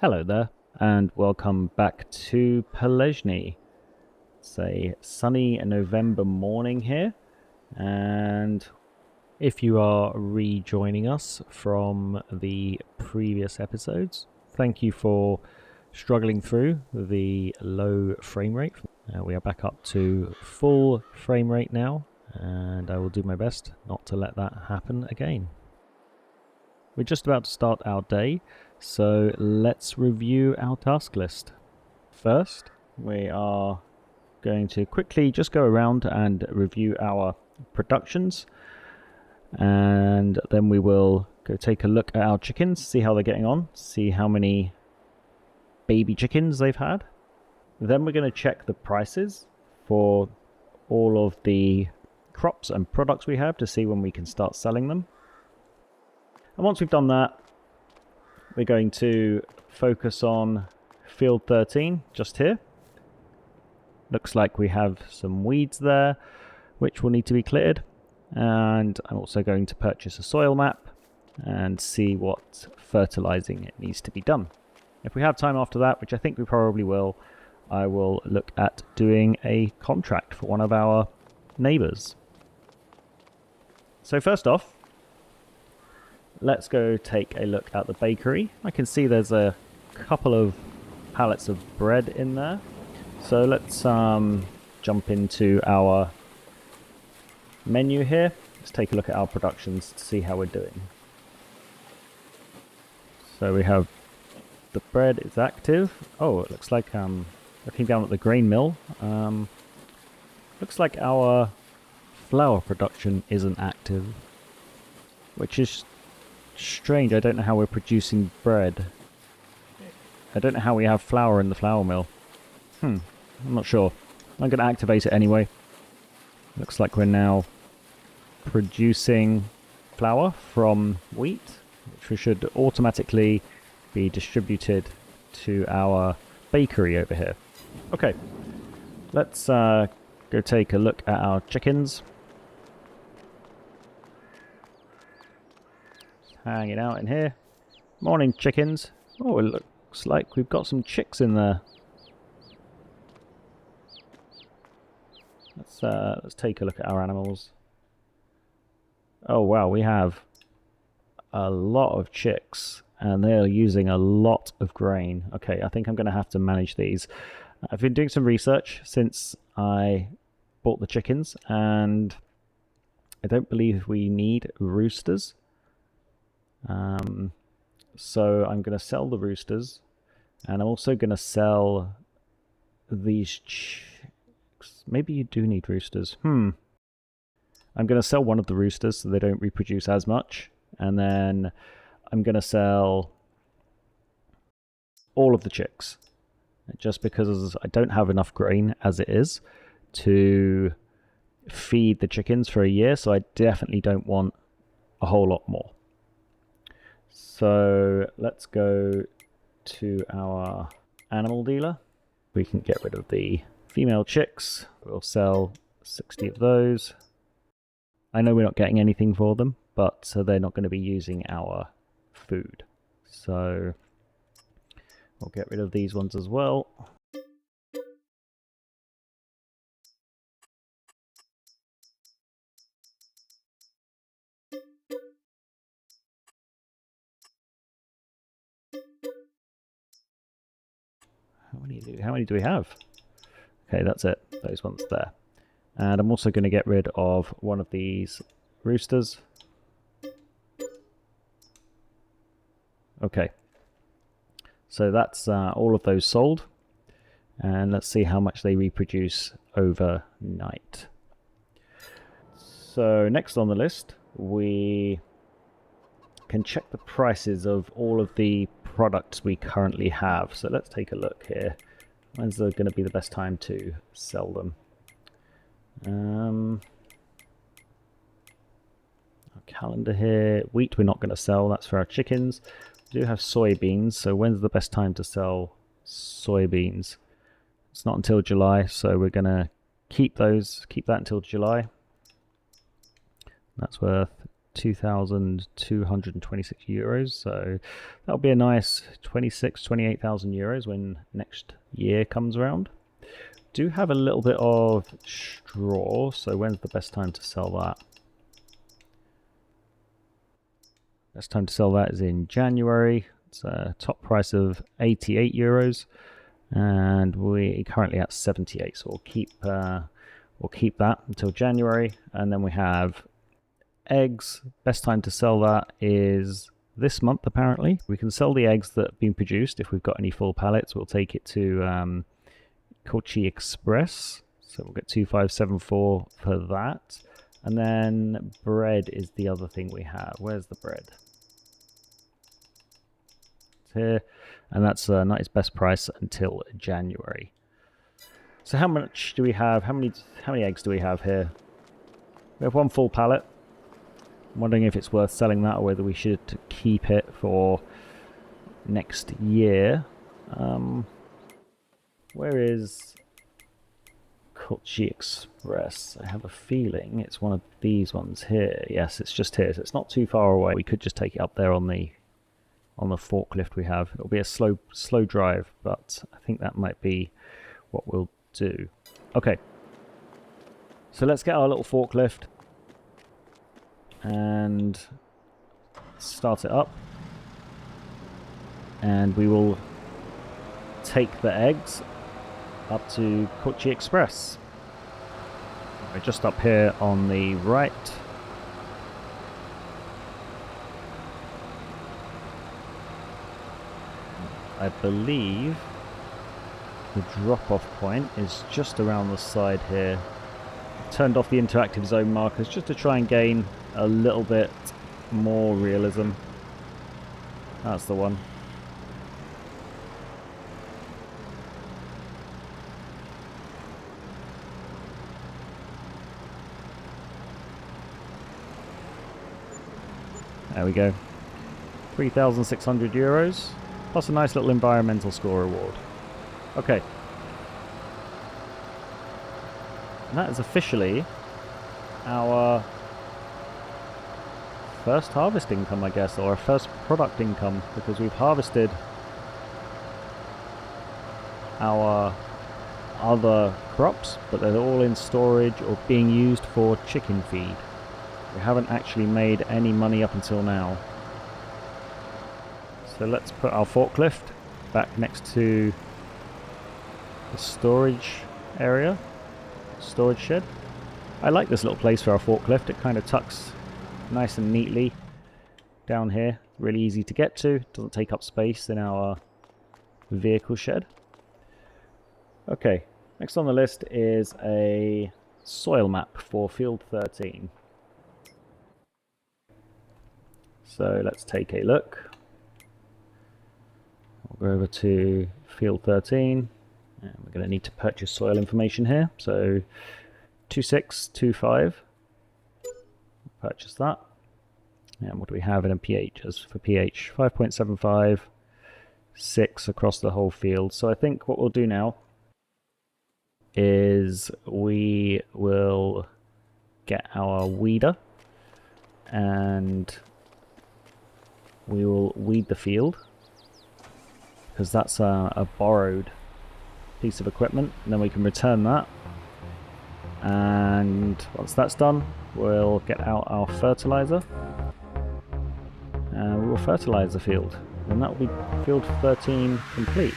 Hello there, and welcome back to Pallegney. It's a sunny November morning here, and if you are rejoining us from the previous episodes, thank you for struggling through the low frame rate. We are back up to full frame rate now, and I will do my best not to let that happen again. We're just about to start our day, so let's review our task list. First, we are going to quickly just go around and review our productions, and then we will go take a look at our chickens, see how they're getting on, see how many baby chickens they've had. Then we're going to check the prices for all of the crops and products we have to see when we can start selling them. And once we've done that, we're going to focus on field 13 just here. Looks like we have some weeds there which will need to be cleared, and I'm also going to purchase a soil map and see what fertilizing it needs to be done. If we have time after that, which I think we probably will, I will look at doing a contract for one of our neighbors. So first off, let's go take a look at the bakery. I can see there's a couple of pallets of bread in there. So let's jump into our menu here. Let's take a look at our productions to see how we're doing. So we have the bread is active. Oh, it looks like looking down at the grain mill. Looks like our flour production isn't active, which is strange. I don't know how we're producing bread. I don't know how we have flour in the flour mill. I'm not sure. I'm going to activate it anyway. Looks like we're now producing flour from wheat, which should automatically be distributed to our bakery over here. Okay, let's go take a look at our chickens. Hanging out in here. Morning, chickens. Oh, it looks like we've got some chicks in there. Let's take a look at our animals. Oh wow, we have a lot of chicks, and they're using a lot of grain. Okay, I think I'm going to have to manage these. I've been doing some research since I bought the chickens, and I don't believe we need roosters. So I'm going to sell the roosters, and I'm also going to sell these chicks. Maybe you do need roosters. I'm going to sell one of the roosters so they don't reproduce as much, and then I'm going to sell all of the chicks, just because I don't have enough grain as it is to feed the chickens for a year, so I definitely don't want a whole lot more. So let's go to our animal dealer. We can get rid of the female chicks. We'll sell 60 of those. I know we're not getting anything for them, but they're not going to be using our food. So we'll get rid of these ones as well. How many do we have? Okay, that's it. Those ones there. And I'm also going to get rid of one of these roosters. Okay. So that's all of those sold. And let's see how much they reproduce overnight. So next on the list, we can check the prices of all of the products we currently have. So let's take a look here. When's going to be the best time to sell them? Our calendar here. Wheat we're not going to sell. That's for our chickens. We do have soybeans. So when's the best time to sell soybeans? It's not until July, so we're going to keep that until July. That's worth 2,226 euros. So that'll be a nice 28,000 euros when next year comes around. Do have a little bit of straw, so when's the best time to sell that? Best time to sell that is in January. It's a top price of 88 euros, and we're currently at 78. So we'll keep that until January, and then we have eggs. Best time to sell that is this month. Apparently, we can sell the eggs that have been produced if we've got any full pallets. We'll take it to Pallegney Express. So we'll get 2,574 for that. And then bread is the other thing we have. Where's the bread? It's here. And that's not its best price until January. So how much do we have? How many eggs do we have here? We have one full pallet. I'm wondering if it's worth selling that or whether we should keep it for next year. Where is Pallegney Express? I have a feeling it's one of these ones here. Yes, it's just here, so it's not too far away. We could just take it up there on the forklift we have. It'll be a slow drive, but I think that might be what we'll do. Okay, so let's get our little forklift and start it up, and we will take the eggs up to Pallegney Express. We're just up here on the right. I believe the drop-off point is just around the side here. I've turned off the interactive zone markers just to try and gain a little bit more realism. That's the one. There we go. 3,600 euros, plus a nice little environmental score reward. Okay. And that is officially our first harvest income, I guess, or our first product income, because we've harvested our other crops, but they're all in storage or being used for chicken feed. We haven't actually made any money up until now. So let's put our forklift back next to the storage area, storage shed. I like this little place for our forklift. It kind of tucks nice and neatly down here. Really easy to get to. Doesn't take up space in our vehicle shed. Okay, next on the list is a soil map for field 13. So let's take a look. We'll go over to field 13, and we're going to need to purchase soil information here. So 2625, purchase that. And what do we have in a pH? As for pH, 5.75, 6 across the whole field. So I think what we'll do now is we will get our weeder and we will weed the field, because that's a borrowed piece of equipment, and then we can return that. And once that's done, we'll get out our fertilizer and we will fertilize the field, and that will be field 13 complete.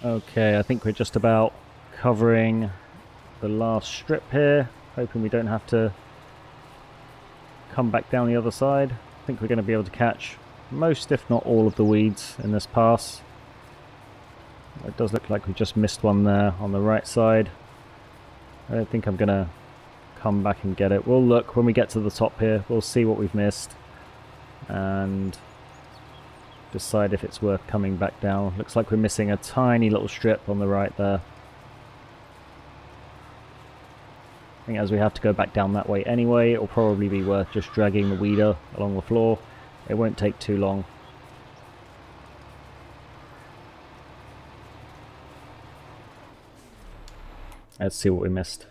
Okay, I think we're just about covering the last strip here, hoping we don't have to come back down the other side. I think we're going to be able to catch most, if not all, of the weeds in this pass. It does look like we just missed one there on the right side. I don't think I'm going to come back and get it. We'll look when we get to the top here. We'll see what we've missed and decide if it's worth coming back down. Looks like we're missing a tiny little strip on the right there. I think as we have to go back down that way anyway, it'll probably be worth just dragging the weeder along the floor. It won't take too long. Let's see what we missed.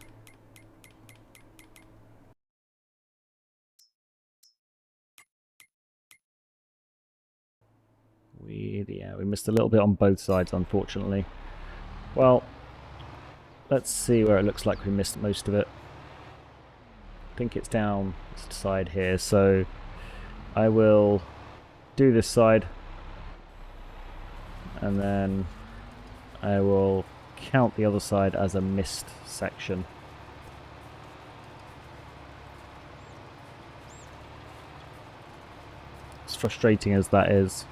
We missed a little bit on both sides, unfortunately. Well, let's see where it looks like we missed most of it. I think it's down this side here, so I will do this side and then I will count the other side as a missed section. As frustrating as that is,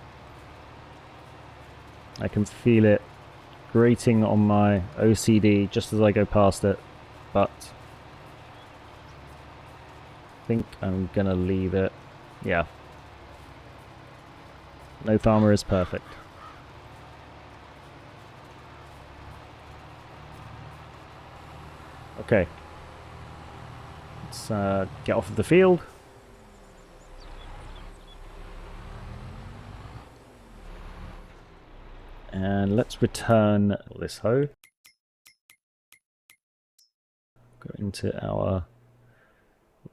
I can feel it grating on my OCD just as I go past it, but I think I'm gonna leave it. Yeah. No farmer is perfect. Okay. Let's get off of the field. And let's return this hoe. Go into our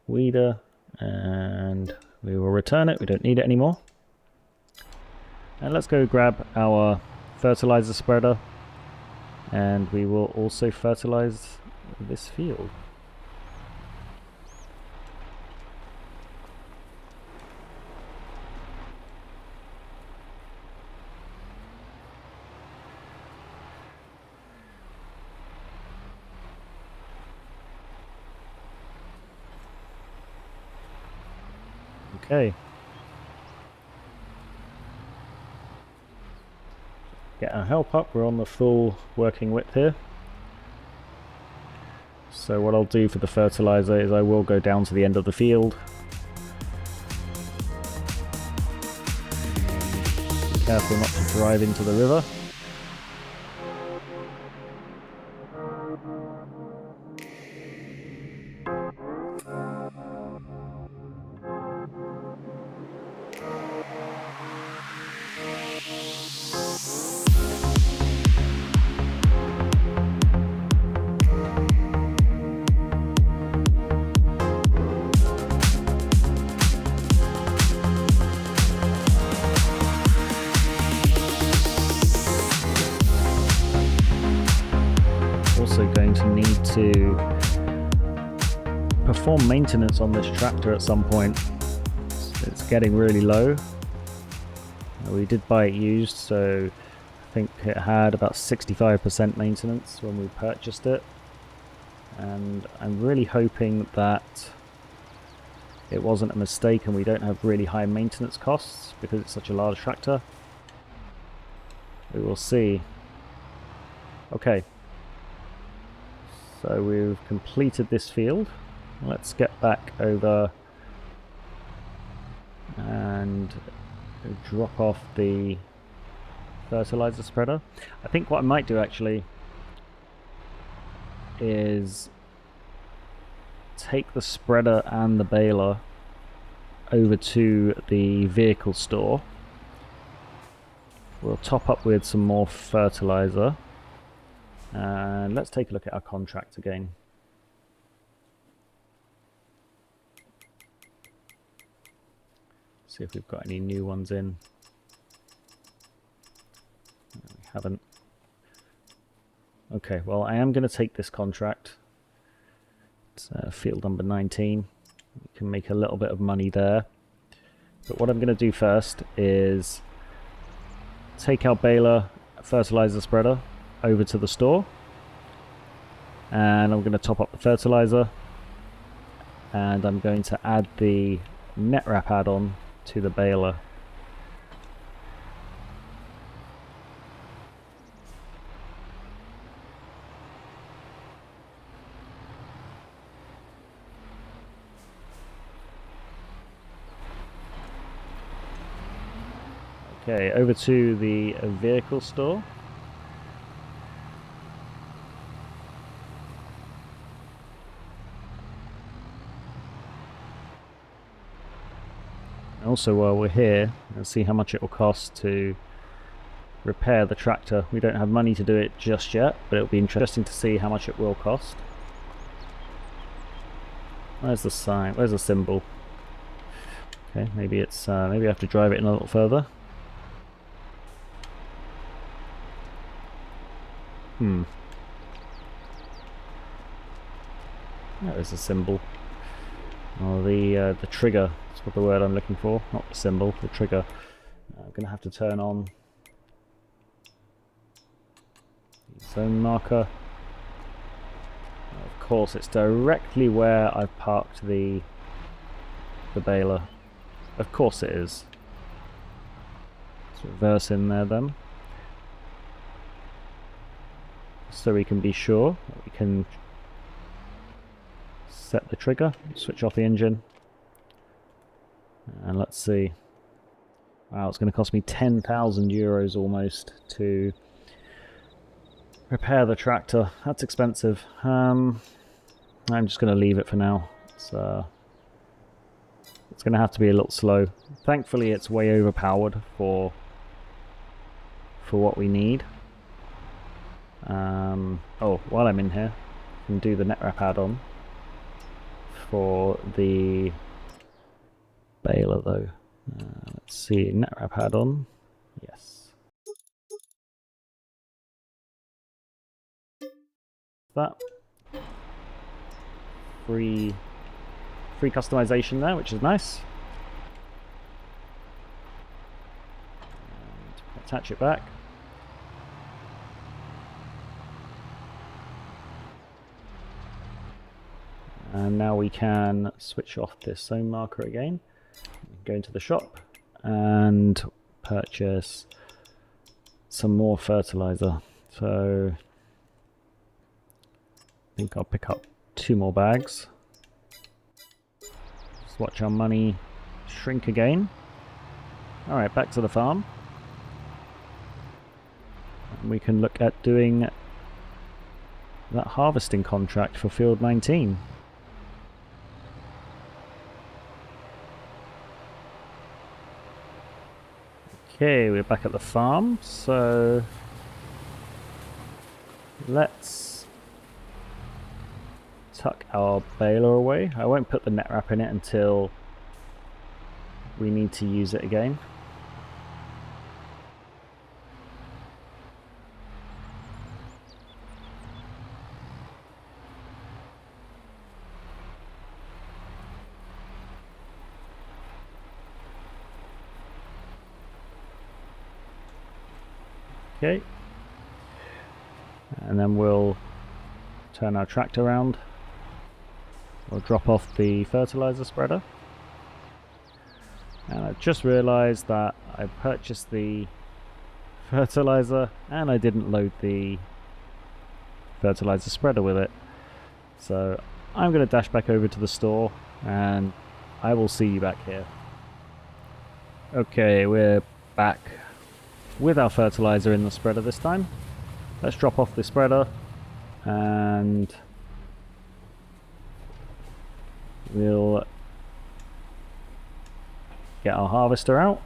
weeder and we will return it. We don't need it anymore. And let's go grab our fertilizer spreader and we will also fertilize this field. Okay. Get our help up, we're on the full working width here. So what I'll do for the fertilizer is I will go down to the end of the field. Be careful not to drive into the river. Going to need to perform maintenance on this tractor at some point. It's getting really low. We did buy it used, so I think it had about 65% maintenance when we purchased it, and I'm really hoping that it wasn't a mistake and we don't have really high maintenance costs because it's such a large tractor. We will see. Okay. So we've completed this field. Let's get back over and drop off the fertilizer spreader. I think what I might do actually is take the spreader and the baler over to the vehicle store. We'll top up with some more fertilizer. And let's take a look at our contract again. See if we've got any new ones in. No, we haven't. Okay, well I am going to take this contract. It's field number 19. We can make a little bit of money there. But what I'm going to do first is take our baler fertilizer spreader. over to the store, and I'm going to top up the fertilizer, and I'm going to add the net wrap add-on to the baler. Okay, over to the vehicle store. Also, while we're here, let's see how much it will cost to repair the tractor. We don't have money to do it just yet, but it'll be interesting to see how much it will cost. Where's the sign? Where's the symbol? Okay, maybe it's maybe I have to drive it in a little further. There's a symbol. Oh, the trigger. That's what the word I'm looking for. Not the symbol, the trigger. I'm going to have to turn on the zone marker. Of course, it's directly where I've parked the baler. Of course it is. Let's reverse in there then, so we can be sure that we can set the trigger, switch off the engine, and let's see. Wow, it's going to cost me 10,000 euros almost to repair the tractor. That's expensive. I'm just going to leave it for now. It's going to have to be a little slow. Thankfully, it's way overpowered for what we need. Oh, while I'm in here, I can do the net wrap add-on for the baler though. Let's see, net wrap add-on. Yes. That free customization there, which is nice. And attach it back. And now we can switch off this zone marker again, go into the shop and purchase some more fertilizer. So I think I'll pick up 2 more bags. Just watch our money shrink again. Alright, back to the farm. And we can look at doing that harvesting contract for field 19. Okay, we're back at the farm, so let's tuck our baler away. I won't put the net wrap in it until we need to use it again. Okay, and then we'll turn our tractor around. We'll drop off the fertilizer spreader. And I've just realized that I purchased the fertilizer and I didn't load the fertilizer spreader with it. So I'm going to dash back over to the store and I will see you back here. Okay, we're back with our fertilizer in the spreader this time. Let's drop off the spreader and we'll get our harvester out.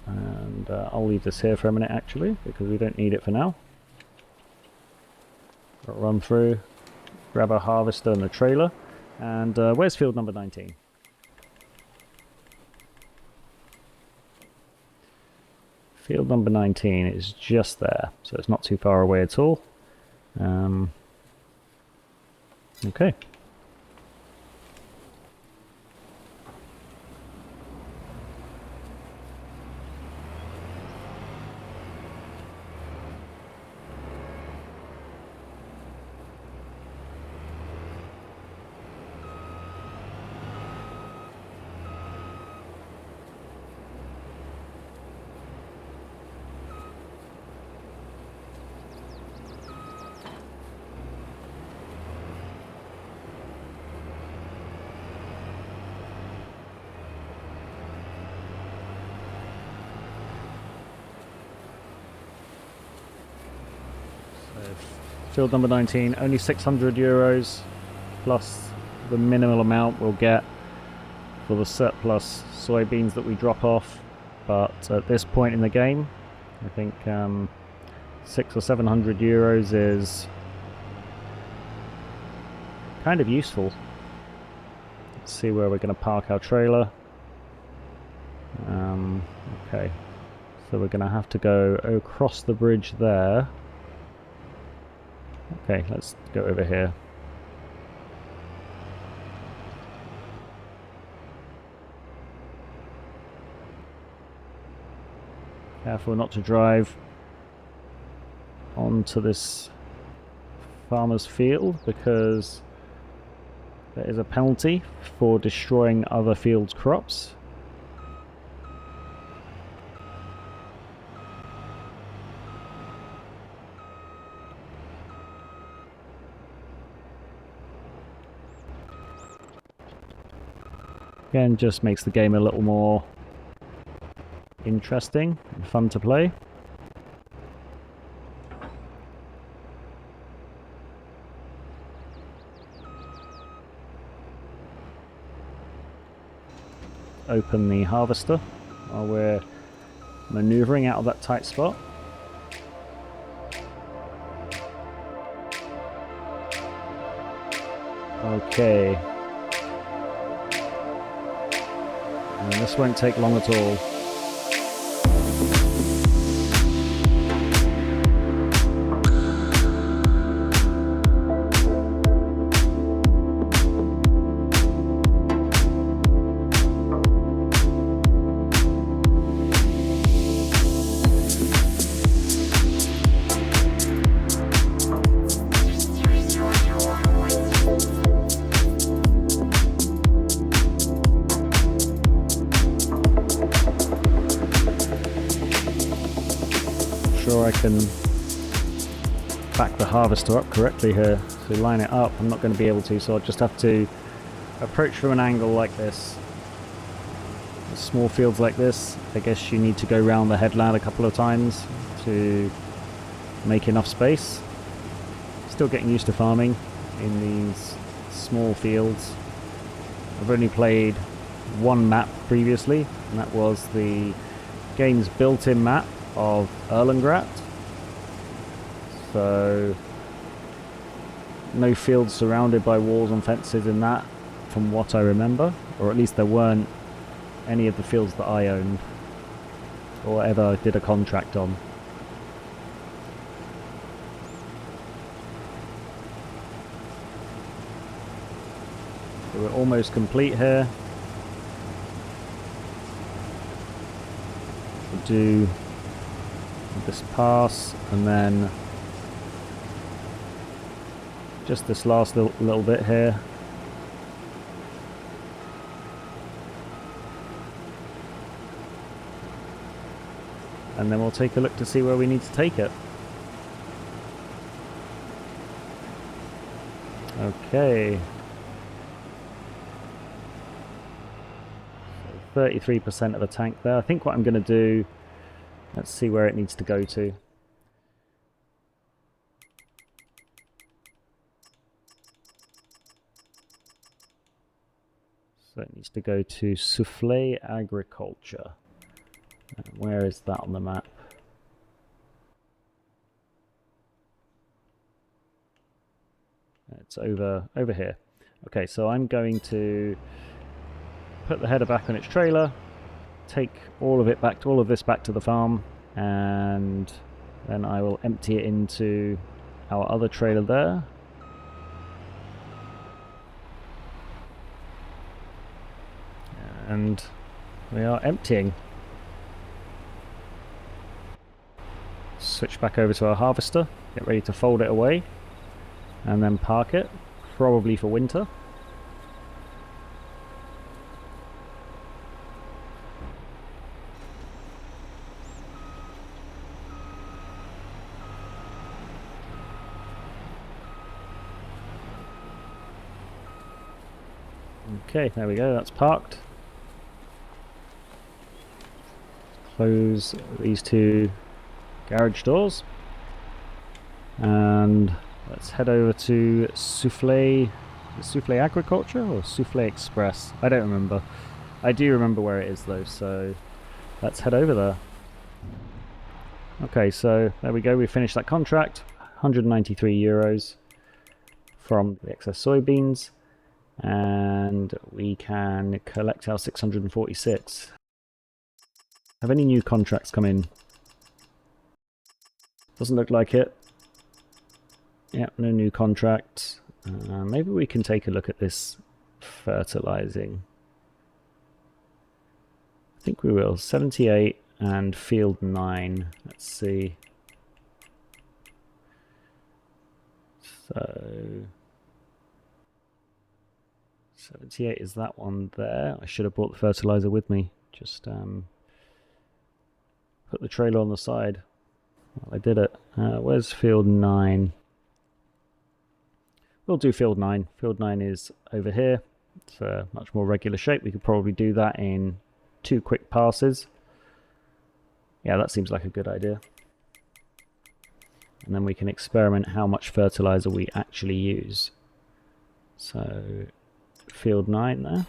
And I'll leave this here for a minute actually, because we don't need it for now. We'll run through, grab our harvester and the trailer, and where's field number 19? Field number 19 is just there, so it's not too far away at all. Okay. Field number 19, only 600 euros plus the minimal amount we'll get for the surplus soybeans that we drop off. But at this point in the game, I think 600 or 700 euros is kind of useful. Let's see where we're going to park our trailer. Okay, so we're going to have to go across the bridge there. Okay, let's go over here. Careful not to drive onto this farmer's field, because there is a penalty for destroying other fields' crops. Again, just makes the game a little more interesting and fun to play. Open the harvester while we're maneuvering out of that tight spot. Okay. And this won't take long at all. I can back the harvester up correctly here to line it up. I'm not going to be able to, so I'll just have to approach from an angle like this. Small fields like this, I guess you need to go round the headland a couple of times to make enough space. Still getting used to farming in these small fields. I've only played one map previously, and that was the game's built-in map of Erlengrat. So no fields surrounded by walls and fences in that, from what I remember, or at least there weren't any of the fields that I owned or ever did a contract on. So we're almost complete here. We'll do this pass and then just this last little bit here. And then we'll take a look to see where we need to take it. Okay. So 33% of the tank there. I think what I'm going to do, let's see where it needs to go to. So it needs to go to Soufflé Agriculture. Where is that on the map? It's over here. Okay, so I'm going to put the header back on its trailer, take all of this back to the farm, and then I will empty it into our other trailer there. And we are emptying. Switch back over to our harvester, get ready to fold it away, and then park it, probably for winter. Okay, there we go, that's parked. Close these two garage doors, and Let's head over to Souffle Agriculture or Souffle Express. I don't remember. I do remember where it is though, so let's head over there. Okay, so there we go. We finished that contract. 193 euros from the excess soybeans, and we can collect our 646. Have any new contracts come in? Doesn't look like it. Yep, no new contracts. Maybe we can take a look at this fertilizing. I think we will. 78 and field 9. Let's see. So 78 is that one there. I should have brought the fertilizer with me. Just put the trailer on the side. Well, I did it. Where's field 9? We'll do field 9. Field 9 is over here. It's a much more regular shape. We could probably do that in 2 quick passes. Yeah, that seems like a good idea. And then we can experiment how much fertilizer we actually use. So, field 9 there.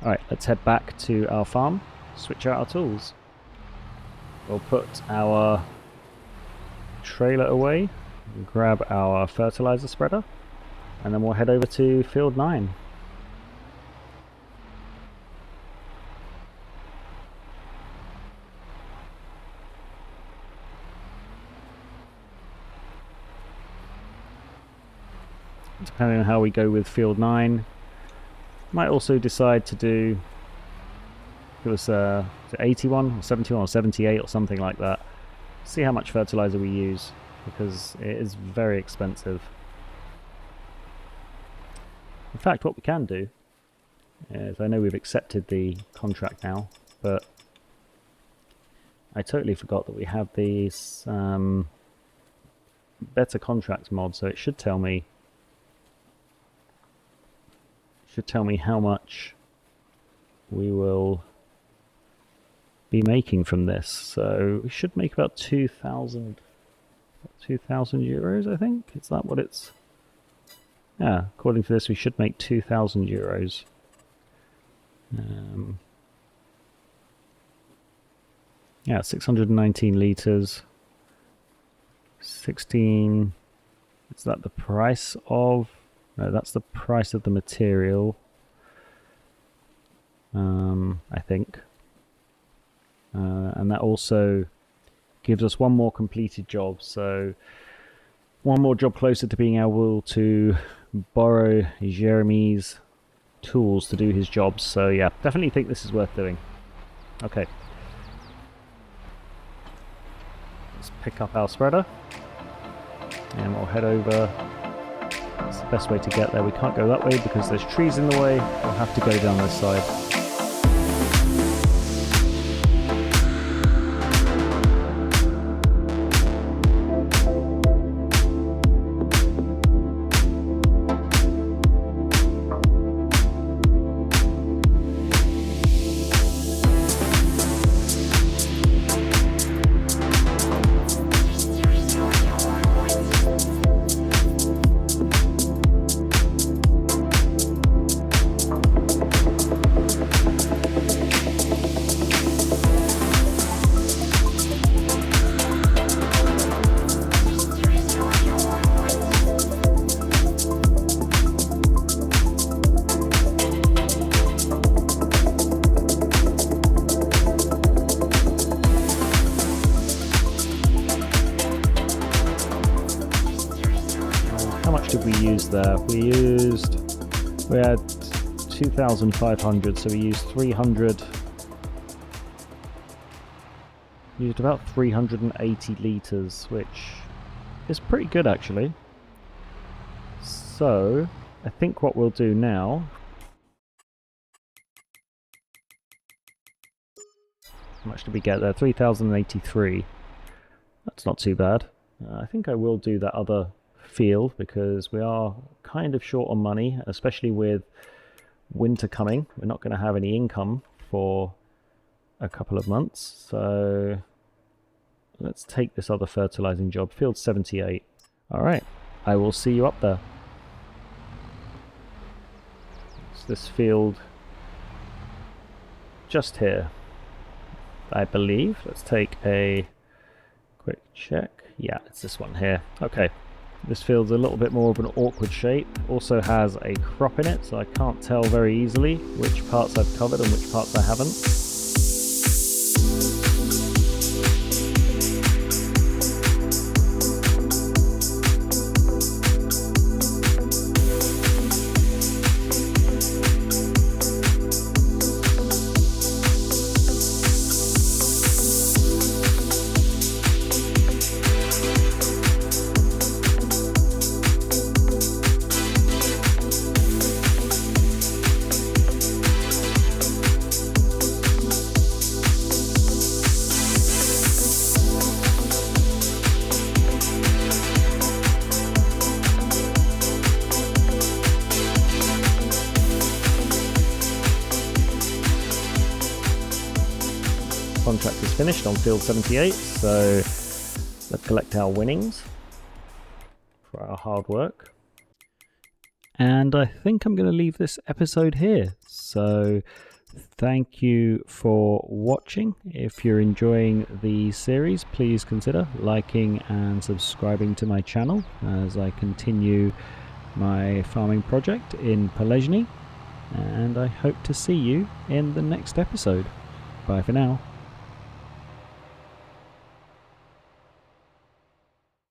Alright, let's head back to our farm, switch out our tools. We'll put our trailer away, grab our fertilizer spreader, and then we'll head over to field 9. Depending on how we go with field 9, might also decide to do, it was 81 or 71 or 78 or something like that. See how much fertilizer we use, because it is very expensive. In fact, what we can do is, I know we've accepted the contract now, but I totally forgot that we have these better contracts mod, so it should tell me how much we will be making from this. So we should make about 2,000 euros, I think. Is that what it's? Yeah, according to this, we should make 2,000 euros. Yeah, 619 liters. 16. Is that the price of? No, that's the price of the material. I think. And that also gives us one more completed job. So one more job closer to being able to borrow Jeremy's tools to do his jobs. So yeah, definitely think this is worth doing. Okay. Let's pick up our spreader. And we'll head over. It's the best way to get there. We can't go that way because there's trees in the way. We'll have to go down this side. There we had 2,500, so we used 300, used about 380 liters, which is pretty good actually. So I think what we'll do now, how much did we get there? 3,083. That's not too bad. I think I will do that other field because we are kind of short on money, especially with winter coming. We're not going to have any income for a couple of months, so let's take this other fertilizing job, field 78. All right, I will see you up there. It's this field just here, I believe. Let's take a quick check. Yeah, it's this one here. Okay, this field's a little bit more of an awkward shape. Also has a crop in it, so I can't tell very easily which parts I've covered and which parts I haven't. Contract is finished on field 78, so let's collect our winnings for our hard work. And I think I'm going to leave this episode here. So thank you for watching. If you're enjoying the series, please consider liking and subscribing to my channel as I continue my farming project in Pallegney. And I hope to see you in the next episode. Bye for now.